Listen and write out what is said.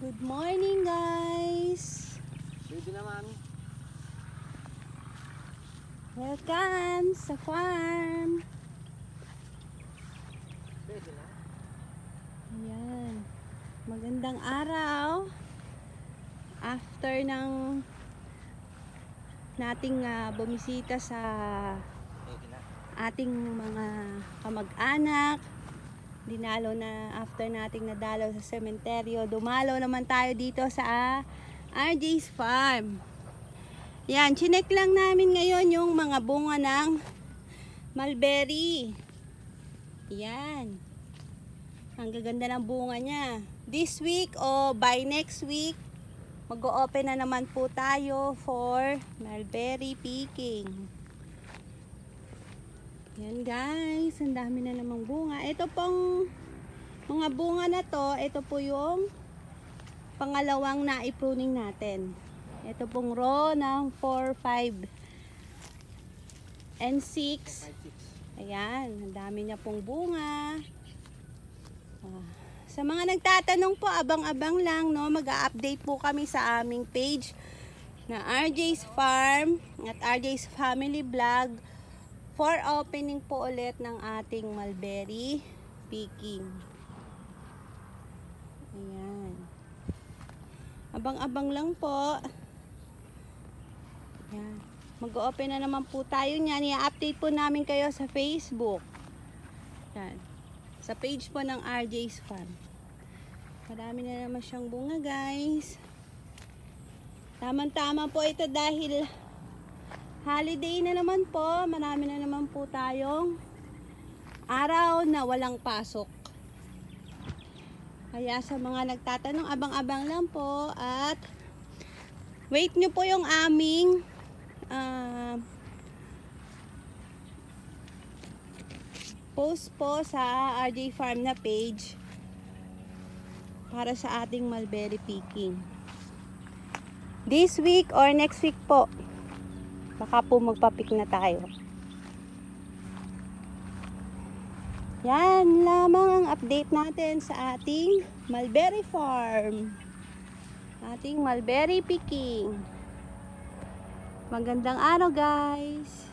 Good morning, guys. Pwede na, mami. Welcome sa farm. Pwede na. Ayan. Magandang araw. After ng nating bumisita sa Pwede na. ating mga kamag-anak, dinalo na after nating nadalaw sa sementeryo, dumalaw naman tayo dito sa RJ's Farm. Yan, chinek lang namin ngayon yung mga bunga ng mulberry. Yan. Ang gaganda ng bunga niya. This week o by next week, mag-o-open na naman po tayo for mulberry picking. Yan guys, ang dami na namang bunga. Ito pong mga bunga na to, ito po yung pangalawang na-pruning natin. Ito pong row ng 4, 5, and 6. Ayan, ang dami niya pong bunga. Sa mga nagtatanong po, abang-abang lang, no? Mag-a-update po kami sa aming page na RJ's Farm at RJ's Family Vlog for opening po ulit ng ating mulberry picking. Ayan. Abang-abang lang po. Ayan. Mag-open na naman po tayo niyan. I-update po namin kayo sa Facebook. Ayan. Sa page po ng RJ's Farm. Marami na naman siyang bunga, guys. Tama-tama po ito dahil holiday na naman po. Marami na naman po tayong araw na walang pasok. Kaya sa mga nagtatanong, abang-abang lang po. At wait nyo po yung aming post po sa RJ Farm na page para sa ating mulberry picking. This week or next week po. Baka po magpapik na tayo. Yan lamang ang update natin sa ating mulberry farm. Ating mulberry picking. Magandang araw, guys.